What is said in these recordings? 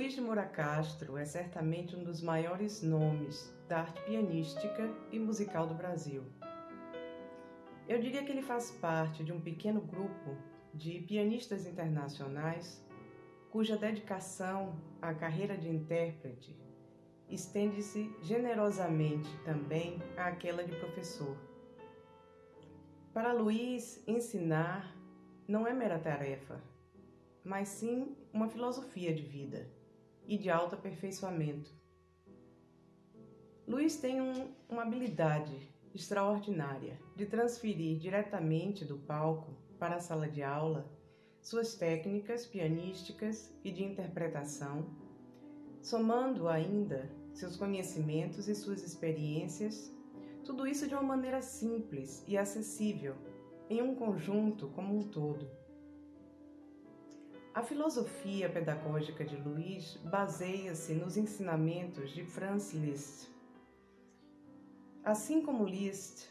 Luiz de Moura Castro é certamente um dos maiores nomes da arte pianística e musical do Brasil. Eu diria que ele faz parte de um pequeno grupo de pianistas internacionais cuja dedicação à carreira de intérprete estende-se generosamente também àquela de professor. Para Luiz, ensinar não é mera tarefa, mas sim uma filosofia de vida e de autoaperfeiçoamento. Luiz tem uma habilidade extraordinária de transferir diretamente do palco para a sala de aula suas técnicas pianísticas e de interpretação, somando ainda seus conhecimentos e suas experiências, tudo isso de uma maneira simples e acessível, em um conjunto como um todo. A filosofia pedagógica de Luiz baseia-se nos ensinamentos de Franz Liszt. Assim como Liszt,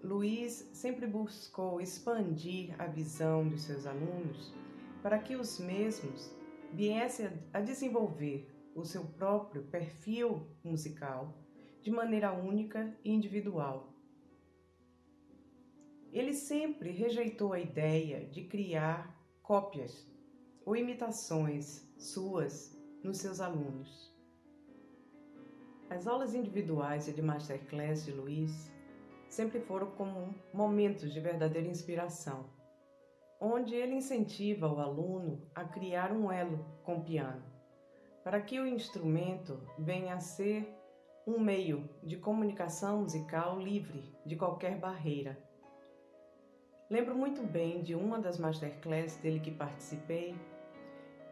Luiz sempre buscou expandir a visão de seus alunos para que os mesmos viessem a desenvolver o seu próprio perfil musical de maneira única e individual. Ele sempre rejeitou a ideia de criar cópias ou imitações suas nos seus alunos. As aulas individuais e de masterclass de Luiz sempre foram como momentos de verdadeira inspiração, onde ele incentiva o aluno a criar um elo com o piano, para que o instrumento venha a ser um meio de comunicação musical livre de qualquer barreira. Lembro muito bem de uma das masterclass dele que participei,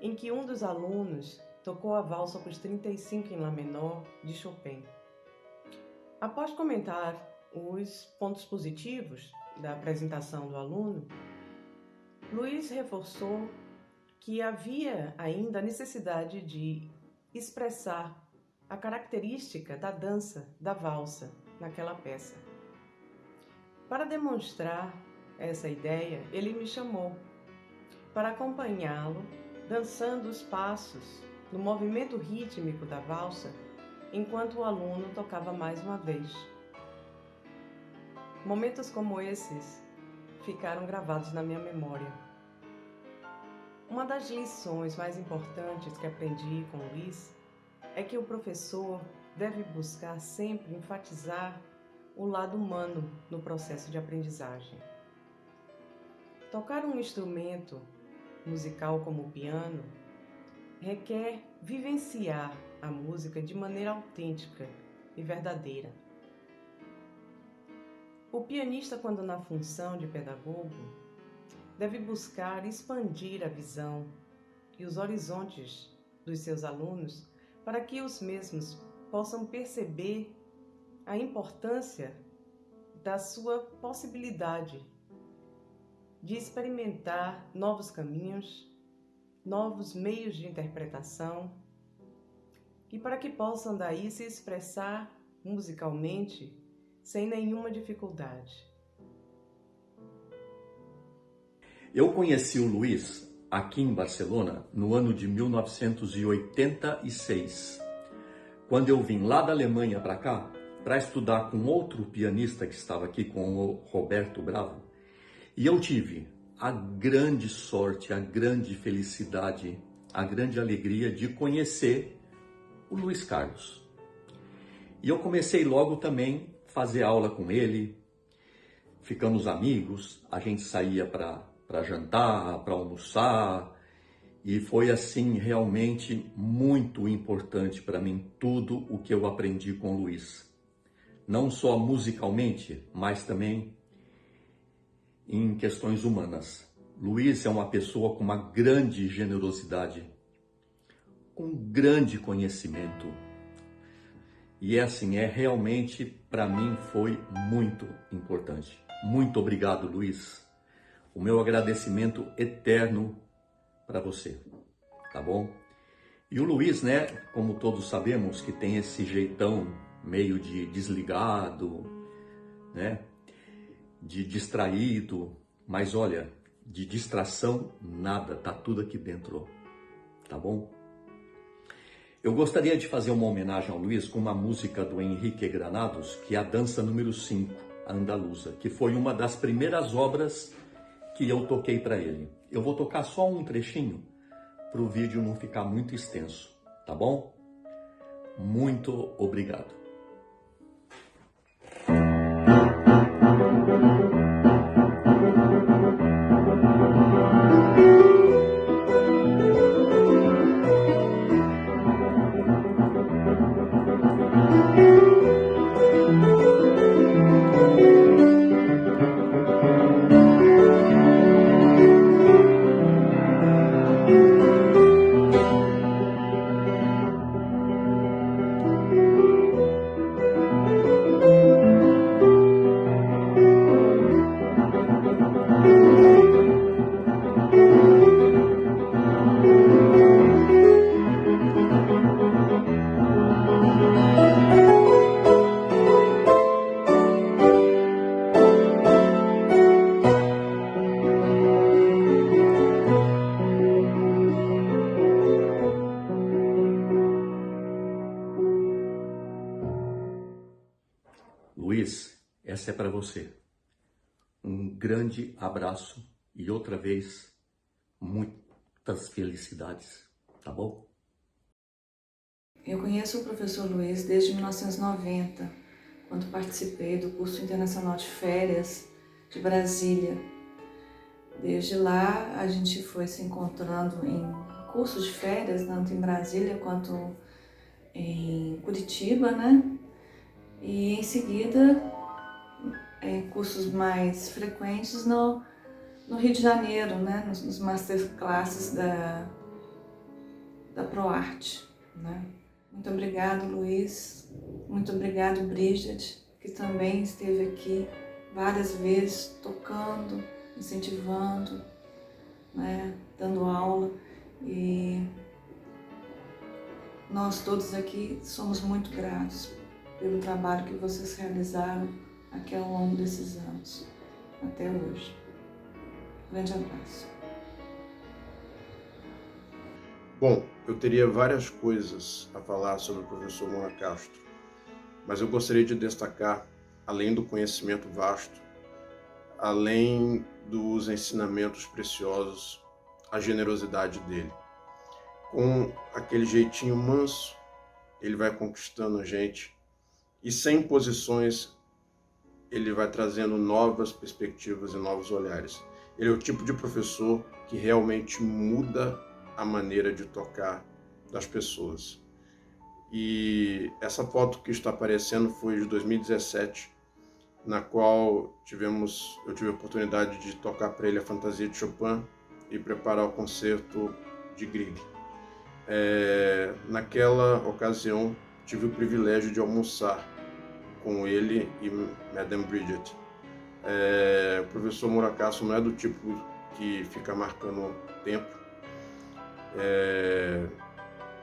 em que um dos alunos tocou a valsa opus 35 em Lá menor de Chopin. Após comentar os pontos positivos da apresentação do aluno, Luiz reforçou que havia ainda a necessidade de expressar a característica da dança da valsa naquela peça. Para demonstrar essa ideia, ele me chamou para acompanhá-lo dançando os passos no movimento rítmico da valsa enquanto o aluno tocava mais uma vez. Momentos como esses ficaram gravados na minha memória. Uma das lições mais importantes que aprendi com Luiz é que o professor deve buscar sempre enfatizar o lado humano no processo de aprendizagem. Tocar um instrumento musical como o piano requer vivenciar a música de maneira autêntica e verdadeira. O pianista, quando na função de pedagogo, deve buscar expandir a visão e os horizontes dos seus alunos para que os mesmos possam perceber a importância da sua possibilidade de experimentar novos caminhos, novos meios de interpretação e para que possam daí se expressar musicalmente sem nenhuma dificuldade. Eu conheci o Luiz aqui em Barcelona no ano de 1986, quando eu vim lá da Alemanha para cá para estudar com outro pianista que estava aqui, com o Roberto Bravo, e eu tive a grande sorte, a grande felicidade, a grande alegria de conhecer o Luiz Carlos. E eu comecei logo também a fazer aula com ele, ficamos amigos, a gente saía para jantar, para almoçar, e foi assim realmente muito importante para mim tudo o que eu aprendi com o Luiz. Não só musicalmente, mas também em questões humanas. Luiz é uma pessoa com uma grande generosidade, com grande conhecimento. E assim, realmente, para mim, foi muito importante. Muito obrigado, Luiz. O meu agradecimento eterno para você, tá bom? E o Luiz, né, como todos sabemos, que tem esse jeitão meio de desligado, né, de distraído, mas olha, de distração nada, tá tudo aqui dentro, tá bom? Eu gostaria de fazer uma homenagem ao Luiz com uma música do Henrique Granados, que é a Dança número 5, a Andaluza, que foi uma das primeiras obras que eu toquei para ele. Eu vou tocar só um trechinho para o vídeo não ficar muito extenso, tá bom? Muito obrigado. Luiz, essa é para você. Um grande abraço e outra vez, muitas felicidades, tá bom? Eu conheço o professor Luiz desde 1990, quando participei do curso internacional de férias de Brasília. Desde lá a gente foi se encontrando em cursos de férias, tanto em Brasília quanto em Curitiba, né? E em seguida, cursos mais frequentes no Rio de Janeiro, né? Nos masterclasses da ProArt, né? Muito obrigado, Luiz. Muito obrigado, Bridget, que também esteve aqui várias vezes tocando, incentivando, né? Dando aula. E nós todos aqui somos muito gratos pelo trabalho que vocês realizaram aqui ao longo desses anos, até hoje. Grande abraço. Bom, eu teria várias coisas a falar sobre o professor Moura Castro, mas eu gostaria de destacar, além do conhecimento vasto, além dos ensinamentos preciosos, a generosidade dele. Com aquele jeitinho manso, ele vai conquistando a gente e sem imposições, ele vai trazendo novas perspectivas e novos olhares. Ele é o tipo de professor que realmente muda a maneira de tocar das pessoas. E essa foto que está aparecendo foi de 2017, na qual eu tive a oportunidade de tocar para ele a Fantasia de Chopin e preparar o concerto de Grieg. Naquela ocasião, tive o privilégio de almoçar com ele e Madame Bridget. O professor Moura Castro não é do tipo que fica marcando tempo.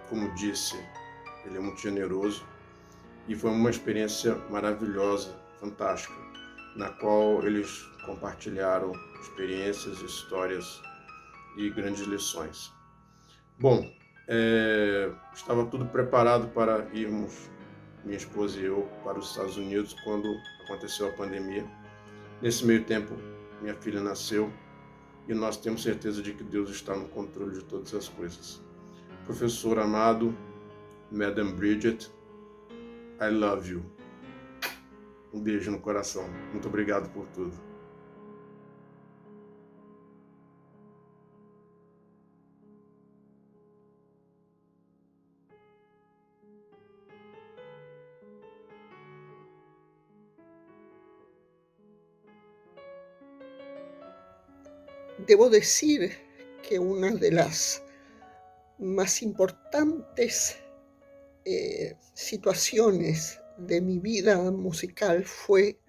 Como disse, ele é muito generoso e foi uma experiência maravilhosa, fantástica, na qual eles compartilharam experiências, histórias e grandes lições. Bom, estava tudo preparado para irmos, minha esposa e eu, para os Estados Unidos quando aconteceu a pandemia. Nesse meio tempo, minha filha nasceu e nós temos certeza de que Deus está no controle de todas as coisas. Professor amado, Madame Bridget, I love you. Um beijo no coração. Muito obrigado por tudo. Debo decir que una de las más importantes situaciones de mi vida musical fue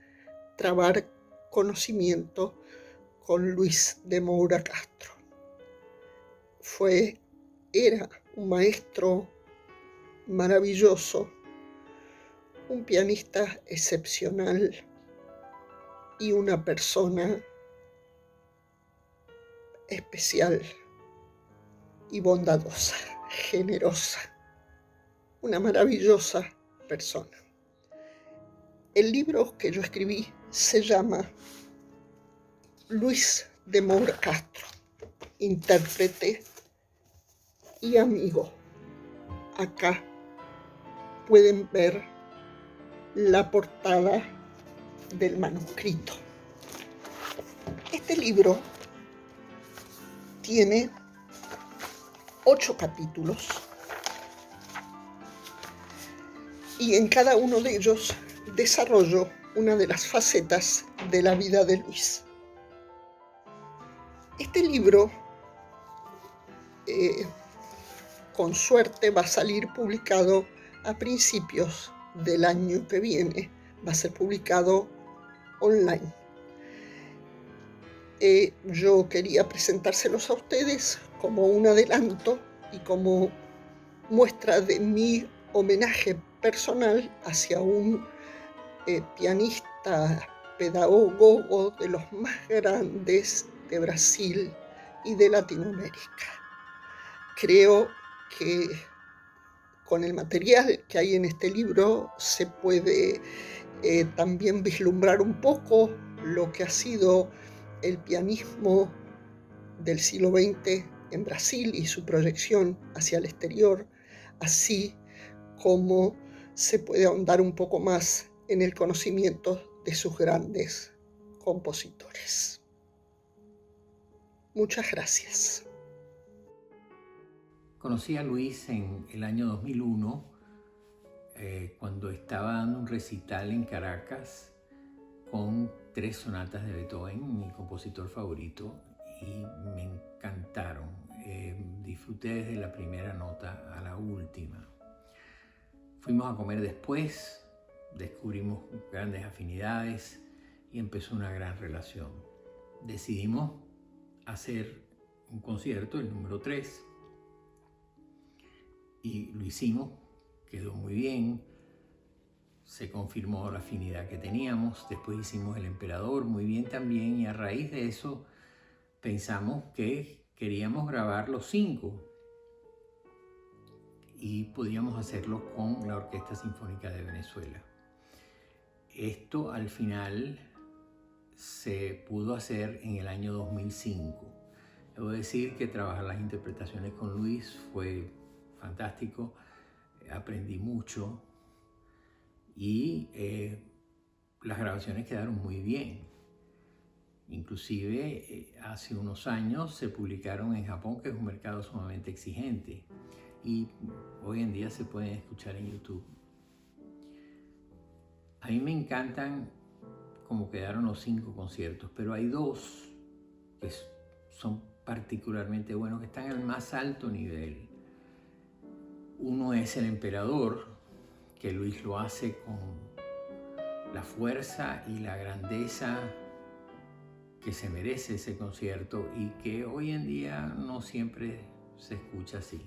trabar conocimiento con Luis de Moura Castro. Era un maestro maravilloso, un pianista excepcional y una persona especial y bondadosa, generosa. una maravillosa persona. El libro que yo escribí se llama Luis de Moura Castro, intérprete y amigo. Acá pueden ver la portada del manuscrito. Este libro tiene 8 capítulos y en cada uno de ellos desarrollo una de las facetas de la vida de Luis. Este libro, con suerte, va a salir publicado a principios del año que viene. Va a ser publicado online. Yo quería presentárselos a ustedes como un adelanto y como muestra de mi homenaje personal hacia un pianista pedagogo de los más grandes de Brasil y de Latinoamérica. Creo que con el material que hay en este libro se puede también vislumbrar un poco lo que ha sido el pianismo del siglo XX en Brasil y su proyección hacia el exterior, así como se puede ahondar un poco más en el conocimiento de sus grandes compositores. Muchas gracias. Conocí a Luis en el año 2001, cuando estaba dando un recital en Caracas con 3 sonatas de Beethoven, mi compositor favorito, y me encantaron. Disfruté desde la primera nota a la última. Fuimos a comer después, descubrimos grandes afinidades y empezó una gran relación. Decidimos hacer un concierto, el número 3, y lo hicimos, quedó muy bien, se confirmó la afinidad que teníamos. Después hicimos El Emperador, muy bien también, y a raíz de eso pensamos que queríamos grabar los 5 y podíamos hacerlo con la Orquesta Sinfónica de Venezuela. Esto al final se pudo hacer en el año 2005. Debo decir que trabajar las interpretaciones con Luis fue fantástico, aprendí mucho y las grabaciones quedaron muy bien. Inclusive hace unos años se publicaron en Japón, que es un mercado sumamente exigente, y hoy en día se pueden escuchar en YouTube. A mí me encantan cómo quedaron los 5 conciertos, pero hay 2 que son particularmente buenos, que están al más alto nivel. Uno es El Emperador, que Luis lo hace con la fuerza y la grandeza que se merece ese concierto y que hoy en día no siempre se escucha así.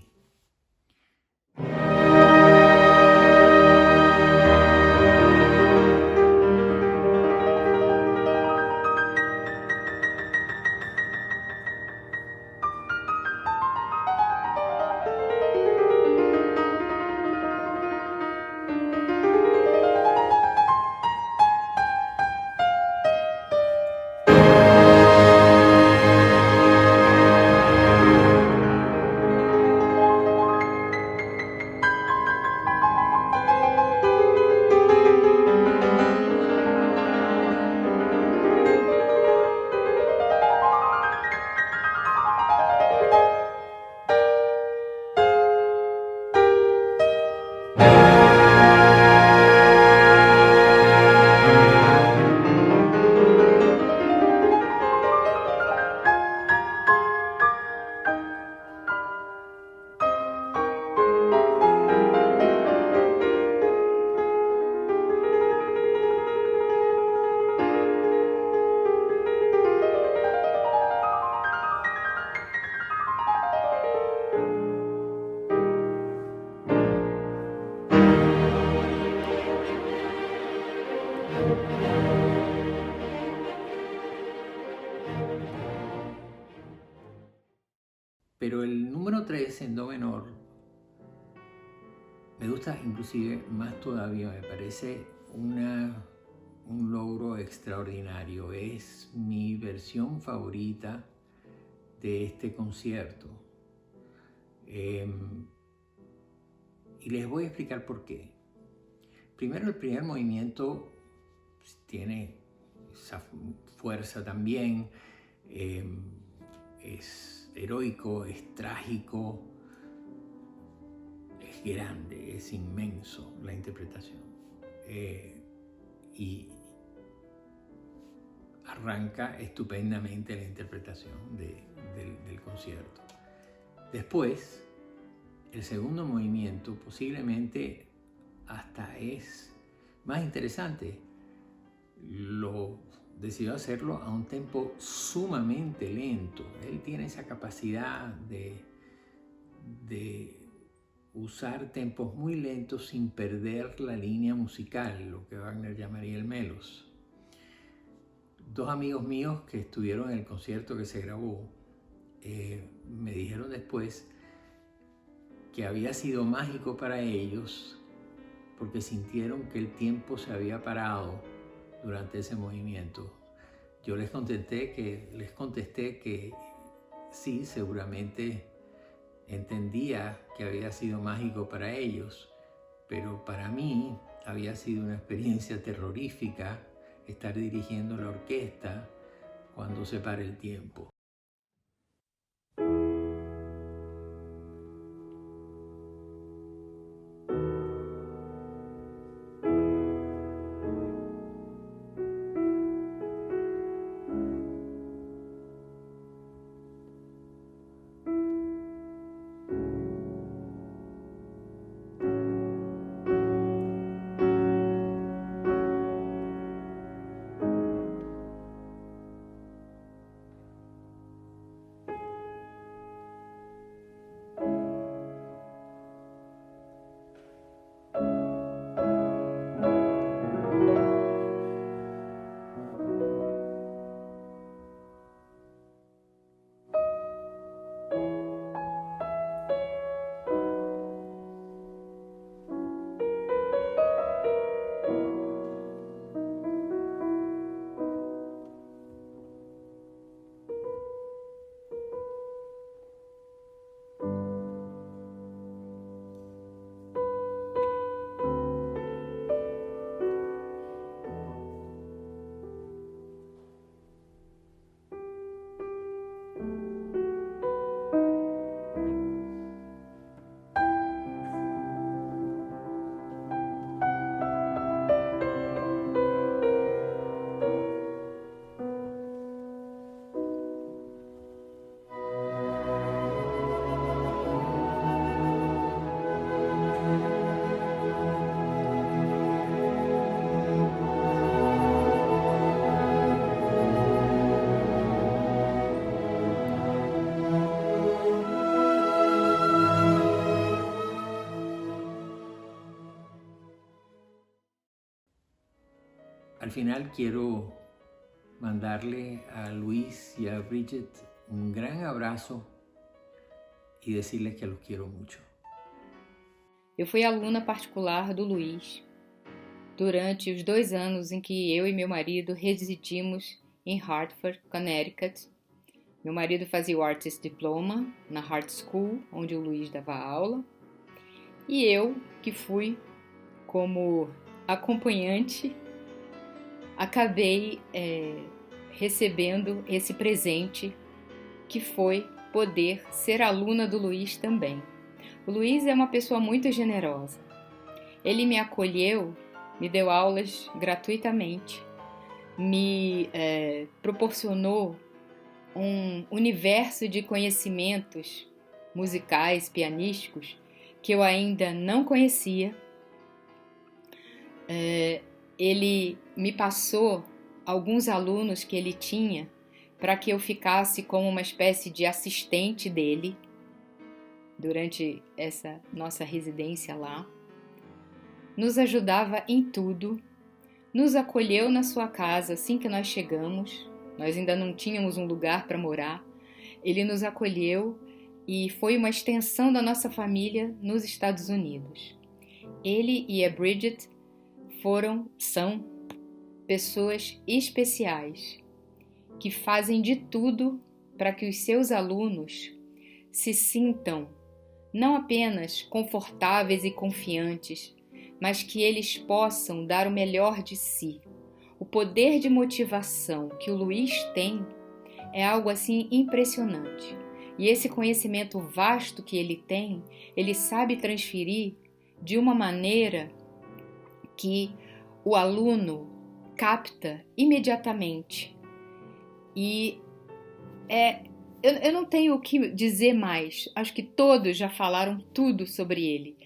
Pero el número 3 en do menor Me gusta inclusive más todavía, me parece un logro extraordinario. Es mi versión favorita de este concierto. Y les voy a explicar por qué. Primero, el primer movimiento tiene esa fuerza también, es heroico, es trágico, es grande, es inmenso la interpretación. Y arranca estupendamente la interpretación del concierto. Después, el segundo movimiento posiblemente hasta es más interesante. Decidió hacerlo a un tempo sumamente lento. Él tiene esa capacidad de usar tempos muy lentos sin perder la línea musical, lo que Wagner llamaría el melos. Dos amigos míos que estuvieron en el concierto que se grabó me dijeron después que había sido mágico para ellos porque sintieron que el tiempo se había parado durante ese movimiento. Yo les contesté que sí, seguramente entendía que había sido mágico para ellos, pero para mí había sido una experiencia terrorífica estar dirigiendo la orquesta cuando se para el tiempo. Al final quiero mandarle a Luis y a Bridget un gran abraço e decirles que los quiero mucho. Eu fui aluna particular do Luiz durante os 2 anos em que eu e meu marido residimos em Hartford, Connecticut. Meu marido fazia o Artist Diploma na Hart School, onde o Luiz dava aula, e eu, que fui como acompanhante, acabei recebendo esse presente que foi poder ser aluna do Luiz também. O Luiz é uma pessoa muito generosa. Ele me acolheu, me deu aulas gratuitamente, me proporcionou um universo de conhecimentos musicais, pianísticos, que eu ainda não conhecia. Ele me passou alguns alunos que ele tinha para que eu ficasse como uma espécie de assistente dele durante essa nossa residência lá. Nos ajudava em tudo, nos acolheu na sua casa assim que nós chegamos. Nós ainda não tínhamos um lugar para morar. Ele nos acolheu e foi uma extensão da nossa família nos Estados Unidos. Ele e a Bridget são pessoas especiais que fazem de tudo para que os seus alunos se sintam não apenas confortáveis e confiantes, mas que eles possam dar o melhor de si. O poder de motivação que o Luiz tem é algo assim impressionante. E esse conhecimento vasto que ele tem, ele sabe transferir de uma maneira que o aluno capta imediatamente. E eu não tenho o que dizer mais, acho que todos já falaram tudo sobre ele,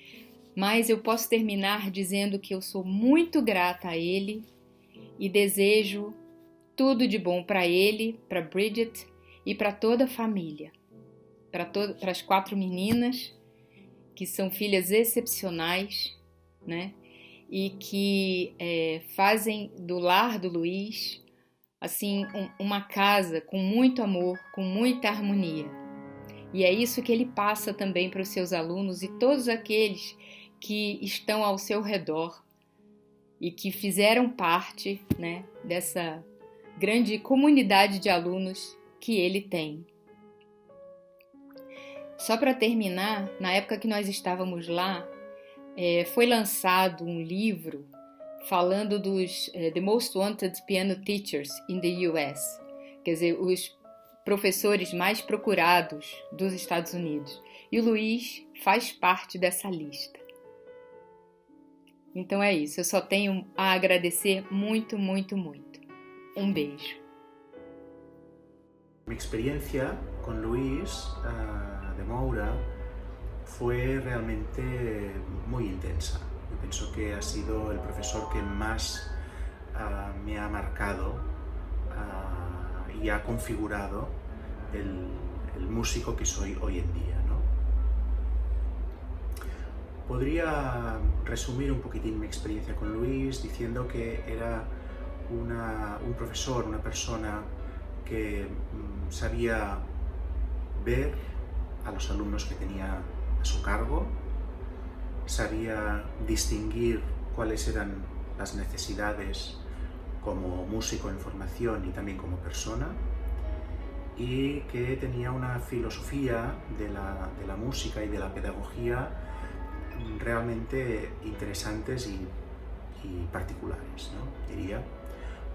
mas eu posso terminar dizendo que eu sou muito grata a ele e desejo tudo de bom para ele, para Bridget e para toda a família, para as 4 meninas, que são filhas excepcionais, né? E que fazem do lar do Luiz assim, uma casa com muito amor, com muita harmonia. E é isso que ele passa também para os seus alunos e todos aqueles que estão ao seu redor e que fizeram parte, né, dessa grande comunidade de alunos que ele tem. Só para terminar, na época que nós estávamos lá, foi lançado um livro falando dos The Most Wanted Piano Teachers in the US, quer dizer, os professores mais procurados dos Estados Unidos. E o Luiz faz parte dessa lista. Então é isso, eu só tenho a agradecer muito, muito, muito. Um beijo. Mi experiencia con Luis de Moura fue realmente muy intensa. Yo pienso que ha sido el profesor que más me ha marcado y ha configurado el músico que soy hoy en día, ¿no? Podría resumir un poquitín mi experiencia con Luis diciendo que era un profesor, una persona que sabía ver a los alumnos que tenía a su cargo, sabía distinguir cuáles eran las necesidades como músico en formación y también como persona, y que tenía una filosofía de la música y de la pedagogía realmente interesantes y particulares, ¿no? Diría,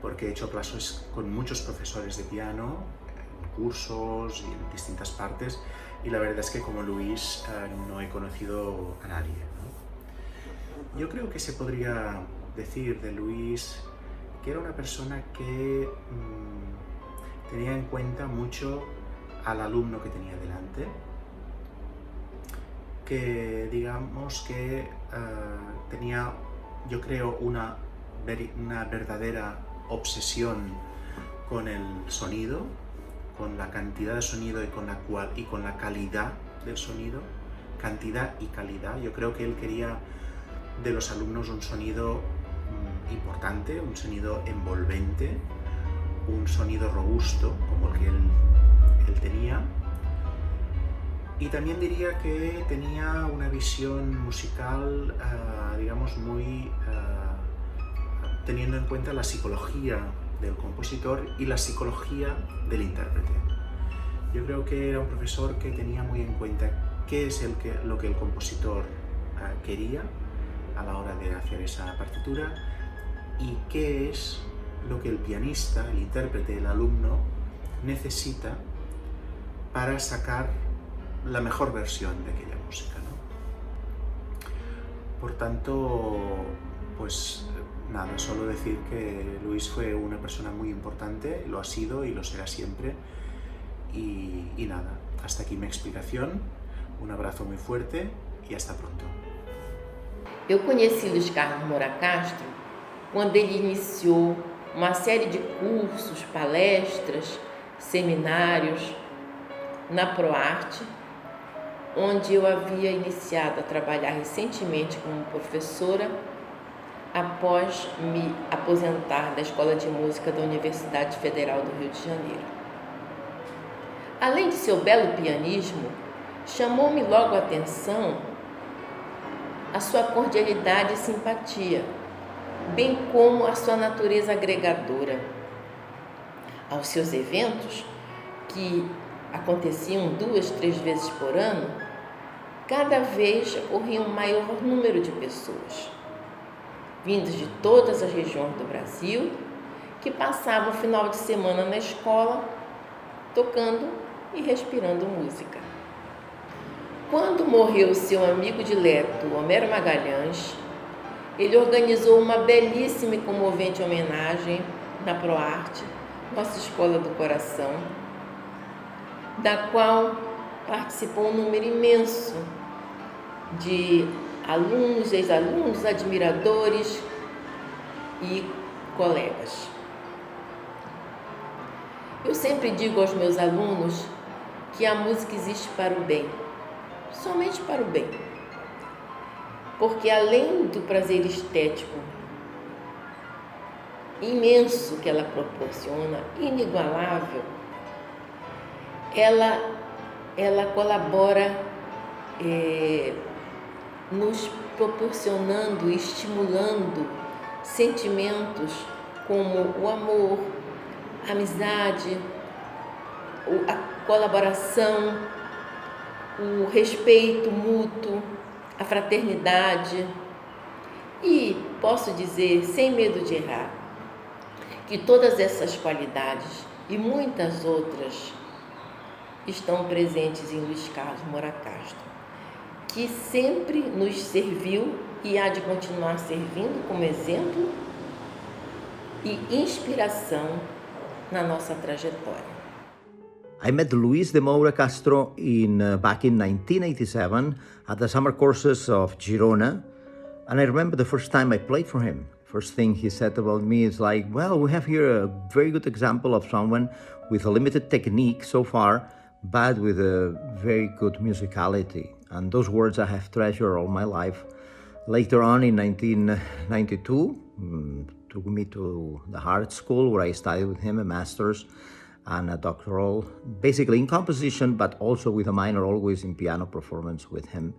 porque he hecho clases con muchos profesores de piano, en cursos y en distintas partes, y la verdad es que como Luis no he conocido a nadie, ¿no? Yo creo que se podría decir de Luis que era una persona que tenía en cuenta mucho al alumno que tenía delante, que digamos que tenía, yo creo, una verdadera obsesión con el sonido, con la cantidad de sonido y con la calidad del sonido, cantidad y calidad. Yo creo que él quería de los alumnos un sonido importante, un sonido envolvente, un sonido robusto como el que él tenía. Y también diría que tenía una visión musical, digamos, muy teniendo en cuenta la psicología del compositor y la psicología del intérprete. Yo creo que era un profesor que tenía muy en cuenta qué es lo que el compositor quería a la hora de hacer esa partitura y qué es lo que el pianista, el intérprete, el alumno necesita para sacar la mejor versión de aquella música, ¿no? Por tanto, pues nada, solo decir que Luis fue una persona muy importante, lo ha sido y lo será siempre. Y nada, hasta aquí mi explicación. Um abraço muito forte e hasta pronto. Eu conheci Luiz Carlos Moura Castro quando ele iniciou uma série de cursos, palestras, seminários na ProArte, onde eu havia iniciado a trabalhar recentemente como professora após me aposentar da Escola de Música da Universidade Federal do Rio de Janeiro. Além de seu belo pianismo, chamou-me logo a atenção a sua cordialidade e simpatia, bem como a sua natureza agregadora. Aos seus eventos, que aconteciam 2, 3 vezes por ano, cada vez ocorria um maior número de pessoas, vindas de todas as regiões do Brasil, que passavam o final de semana na escola, tocando e respirando música. Quando morreu seu amigo dileto, Homero Magalhães, ele organizou uma belíssima e comovente homenagem na ProArte, nossa escola do coração, da qual participou um número imenso de alunos, ex-alunos, admiradores e colegas. Eu sempre digo aos meus alunos que a música existe para o bem, somente para o bem. Porque além do prazer estético imenso que ela proporciona, inigualável, ela colabora nos proporcionando e estimulando sentimentos como o amor, a amizade, a colaboração, o respeito mútuo, a fraternidade. E posso dizer, sem medo de errar, que todas essas qualidades e muitas outras estão presentes em Luiz Carlos Moura Castro, que sempre nos serviu e há de continuar servindo como exemplo e inspiração na nossa trajetória. I met Luis de Moura Castro back in 1987 at the summer courses of Girona, and I remember the first time I played for him. First thing he said about me is like, well, we have here a very good example of someone with a limited technique so far, but with a very good musicality. And those words I have treasured all my life. Later on in 1992, took me to the Hartt School where I studied with him a master's and a doctoral, basically in composition, but also with a minor always in piano performance with him.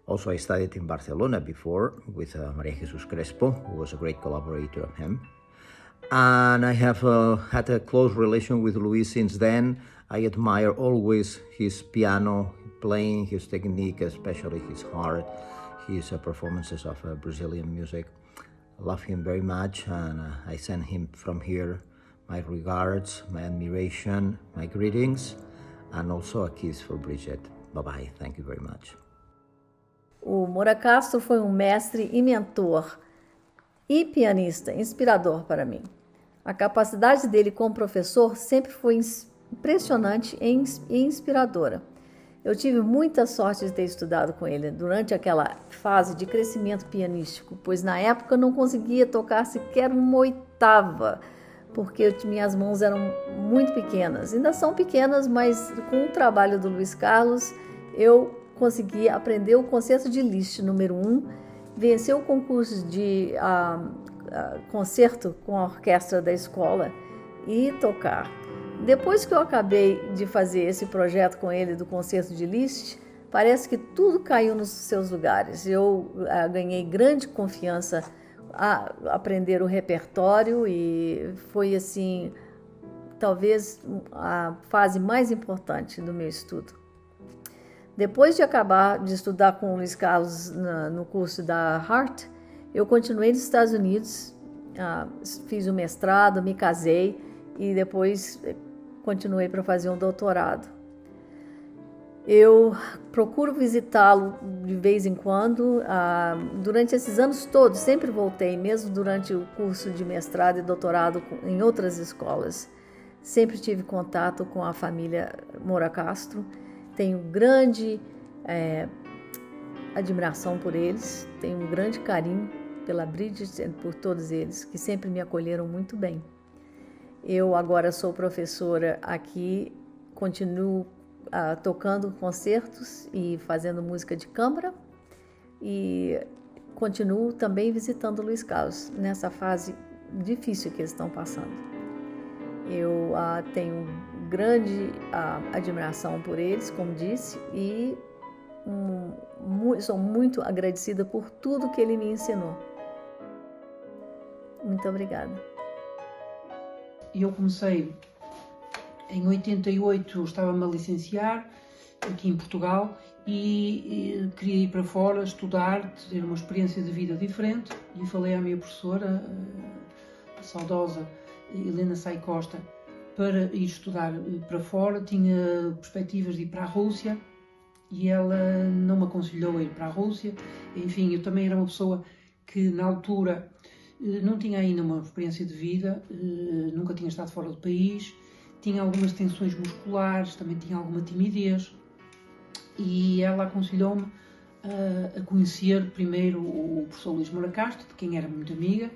Also, I studied in Barcelona before with Maria Jesus Crespo, who was a great collaborator of him. And I have had a close relation with Luis since then. I admire always his piano playing, his technique, especially his heart, his performances of Brazilian music. I love him very much, and I send him from here my regards, my admiration, my greetings, and also a kiss for Bridget. Bye-bye. Thank you very much. O Moura Castro foi um mestre e mentor e pianista inspirador para mim. A capacidade dele como professor sempre foi impressionante e inspiradora. Eu tive muita sorte de ter estudado com ele durante aquela fase de crescimento pianístico, pois na época eu não conseguia tocar sequer uma oitava, porque minhas mãos eram muito pequenas. Ainda são pequenas, mas com o trabalho do Luiz Carlos, eu consegui aprender o concerto de Liszt número 1, vencer o concurso de concerto com a orquestra da escola e tocar. Depois que eu acabei de fazer esse projeto com ele do concerto de Liszt, parece que tudo caiu nos seus lugares. Eu ganhei grande confiança a aprender o repertório e foi assim, talvez a fase mais importante do meu estudo. Depois de acabar de estudar com o Luiz Carlos no curso da Hartt, eu continuei nos Estados Unidos, fiz o mestrado, me casei e depois continuei para fazer um doutorado. Eu procuro visitá-lo de vez em quando. Durante esses anos todos, sempre voltei, mesmo durante o curso de mestrado e doutorado em outras escolas. Sempre tive contato com a família Moura Castro. Tenho grande admiração por eles, tenho um grande carinho pela Bridget e por todos eles, que sempre me acolheram muito bem. Eu agora sou professora aqui, continuo tocando concertos e fazendo música de câmara e continuo também visitando o Luiz Carlos nessa fase difícil que eles estão passando. Eu tenho grande admiração por eles, como disse, e e sou muito agradecida por tudo que ele me ensinou. Muito obrigada. Eu comecei em 88, estava-me a licenciar aqui em Portugal e queria ir para fora estudar, ter uma experiência de vida diferente, e falei à minha professora, a saudosa Helena Sai Costa, para ir estudar para fora. Tinha perspectivas de ir para a Rússia e ela não me aconselhou a ir para a Rússia. Enfim, eu também era uma pessoa que na altura não tinha ainda uma experiência de vida, nunca tinha estado fora do país, tinha algumas tensões musculares, também tinha alguma timidez, e ela aconselhou-me a conhecer primeiro o professor Luís Moura Castro, de quem era muito amiga,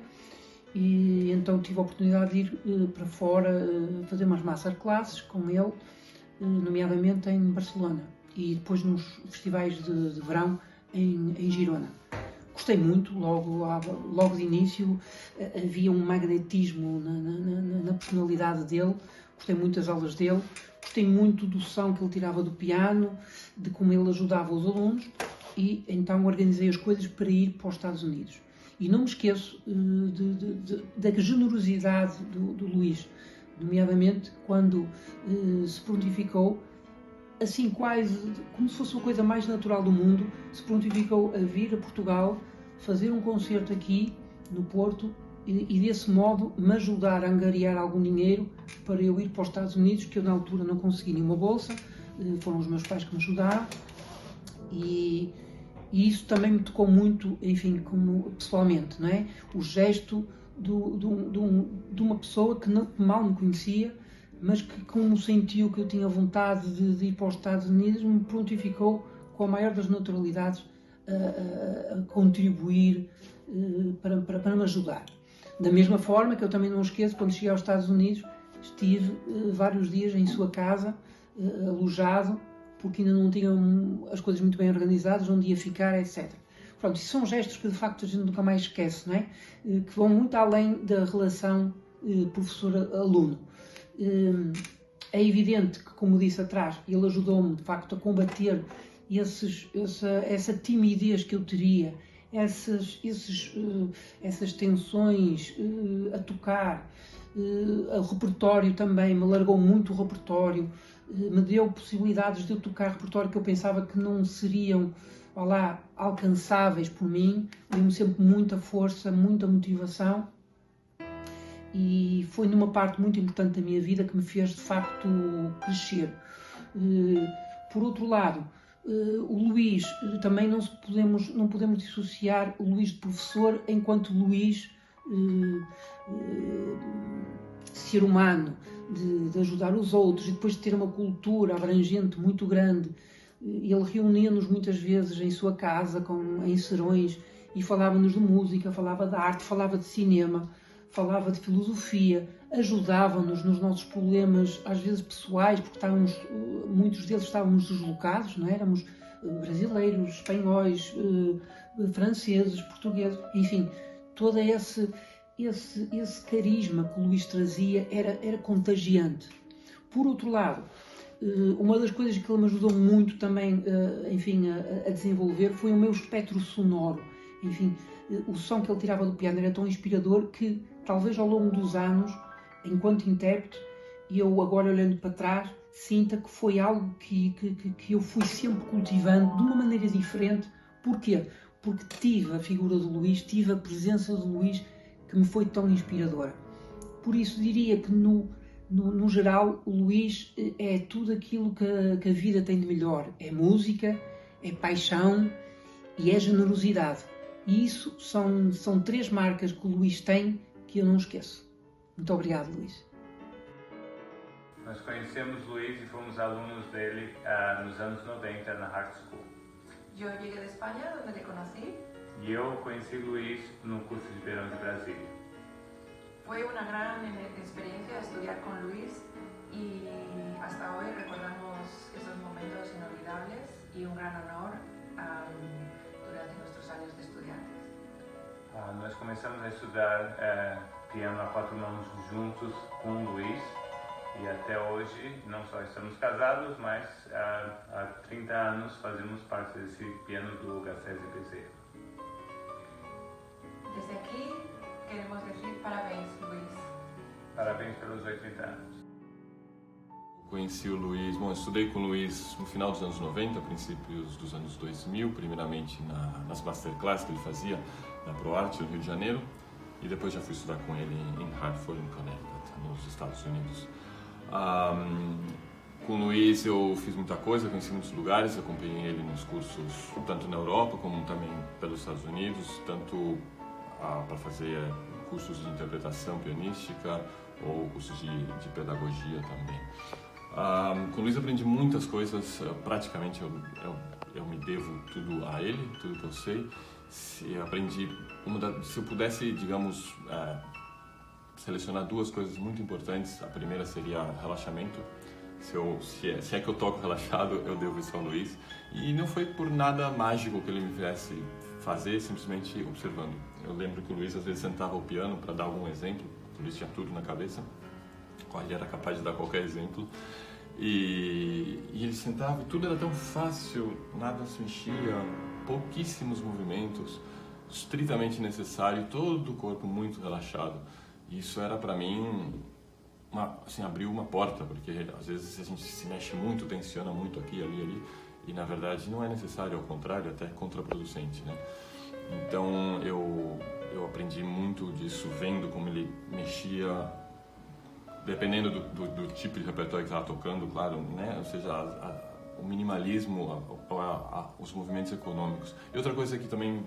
e então tive a oportunidade de ir para fora fazer umas masterclasses com ele, nomeadamente em Barcelona, e depois nos festivais de verão em Girona. Gostei muito, logo de início havia um magnetismo na personalidade dele, gostei muito das aulas dele, gostei muito do som que ele tirava do piano, de como ele ajudava os alunos, e então organizei as coisas para ir para os Estados Unidos. E não me esqueço da generosidade do Luís, nomeadamente quando se prontificou, assim quase como se fosse a coisa mais natural do mundo, se prontificou a vir a Portugal, fazer um concerto aqui no Porto e desse modo me ajudar a angariar algum dinheiro para eu ir para os Estados Unidos, que eu na altura não consegui nenhuma bolsa, foram os meus pais que me ajudaram, e isso também me tocou muito, enfim, como pessoalmente, não é? O gesto de uma pessoa que mal me conhecia, mas que, como sentiu que eu tinha vontade de ir para os Estados Unidos, me prontificou com a maior das naturalidades a contribuir para me ajudar. Da mesma forma que eu também não esqueço, quando cheguei aos Estados Unidos, estive vários dias em sua casa, alojado, porque ainda não tinham as coisas muito bem organizadas, onde ia ficar, etc. Pronto, isso são gestos que de facto a gente nunca mais esquece, não é? Que vão muito além da relação professor-aluno. É evidente que, como disse atrás, ele ajudou-me de facto a combater essa timidez que eu teria, essas tensões a tocar, o repertório também, me alargou muito o repertório, me deu possibilidades de eu tocar repertório que eu pensava que não seriam alcançáveis por mim, deu-me sempre muita força, muita motivação, e foi numa parte muito importante da minha vida que me fez de facto crescer. Por outro lado, o Luís, também não podemos dissociar o Luís de professor enquanto Luís ser humano, de ajudar os outros e depois de ter uma cultura abrangente muito grande. Ele reunia-nos muitas vezes em sua casa, em serões, e falava-nos de música, falava de arte, falava de cinema, falava de filosofia, ajudava-nos nos nossos problemas, às vezes pessoais, porque muitos deles estávamos deslocados, não é? Éramos brasileiros, espanhóis, franceses, portugueses, enfim, todo esse carisma que o Luís trazia era contagiante. Por outro lado, uma das coisas que ele me ajudou muito também, enfim, a desenvolver foi o meu espectro sonoro. Enfim, o som que ele tirava do piano era tão inspirador que, talvez ao longo dos anos, enquanto intérprete, e eu agora olhando para trás, sinta que foi algo que eu fui sempre cultivando de uma maneira diferente. Porquê? Porque tive a figura do Luís, tive a presença do Luís que me foi tão inspiradora. Por isso diria que, no geral, o Luís é tudo aquilo que a vida tem de melhor. É música, é paixão e é generosidade. E isso são três marcas que o Luís tem que eu não esqueço. Muito obrigado, Luís. Nós conhecemos o Luís e fomos alunos dele nos anos 90 na Art School. Eu cheguei de Espanha, onde le conocí. E eu conheci o Luís no curso de verão de Brasília. Foi uma grande experiência estudar com Luís e hasta hoy recordamos esos momentos inolvidables y un gran honor durante nuestros años de estudiantes. Nós começamos a estudar piano a quatro mãos juntos com o Luís E até hoje, não só estamos casados, mas há 30 anos fazemos parte desse piano do Garcés e Bezerra. Desde aqui, queremos dizer parabéns, Luiz. Parabéns pelos 80 anos. Conheci o Luiz, eu estudei com o Luiz no final dos anos 90, princípios dos anos 2000, primeiramente nas masterclass que ele fazia na ProArt, no Rio de Janeiro, e depois já fui estudar com ele em Hartford, em Connecticut, nos Estados Unidos. Com o Luiz eu fiz muita coisa, conheci muitos lugares, acompanhei ele nos cursos tanto na Europa como também pelos Estados Unidos, tanto para fazer cursos de interpretação pianística ou cursos de pedagogia também. Com o Luiz aprendi muitas coisas, praticamente eu me devo tudo a ele, tudo que eu sei. Se eu pudesse, digamos, selecionar duas coisas muito importantes, a primeira seria relaxamento. Se é que eu toco relaxado, eu devo isso ao Luiz. E não foi por nada mágico que ele me viesse fazer, simplesmente observando. Eu lembro que o Luiz às vezes sentava ao piano para dar algum exemplo, o Luiz tinha tudo na cabeça, ele era capaz de dar qualquer exemplo. E ele sentava e tudo era tão fácil, nada se mexia, pouquíssimos movimentos, estritamente necessário, todo o corpo muito relaxado. E isso era para mim, abriu uma porta, porque às vezes a gente se mexe muito, tensiona muito aqui, ali, e na verdade não é necessário, ao contrário, até contraproducente, né? Então eu aprendi muito disso, vendo como ele mexia, dependendo do tipo de repertório que estava tocando, claro, né? Ou seja, o minimalismo, os movimentos econômicos. E outra coisa que também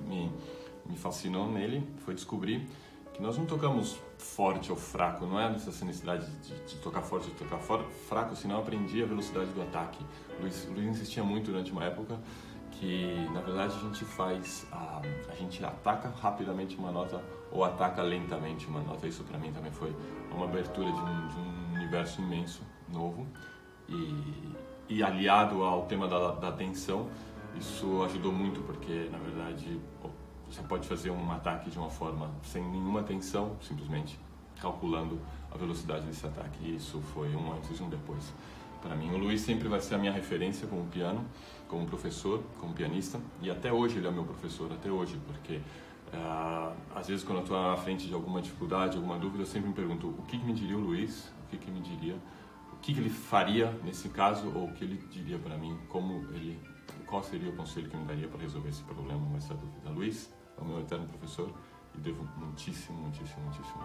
me fascinou nele foi descobrir que nós não tocamos forte ou fraco, não é essa necessidade de tocar forte ou tocar fraco, senão eu aprendi a velocidade do ataque. Luiz insistia muito durante uma época que, na verdade, a gente ataca rapidamente uma nota ou ataca lentamente uma nota. Isso para mim também foi uma abertura de um universo imenso, novo, e aliado ao tema da tensão, isso ajudou muito, porque, na verdade, você pode fazer um ataque de uma forma sem nenhuma tensão, simplesmente calculando a velocidade desse ataque. E isso foi um antes e um depois para mim. O Luiz sempre vai ser a minha referência como piano, como professor, como pianista, e até hoje ele é meu professor, até hoje, porque às vezes quando eu estou à frente de alguma dificuldade, alguma dúvida, eu sempre me pergunto o que me diria o Luiz, o que me diria, o que ele faria nesse caso, ou o que ele diria para mim, qual seria o conselho que me daria para resolver esse problema ou essa dúvida. Luiz é o meu eterno professor e devo muitíssimo, muitíssimo, muitíssimo.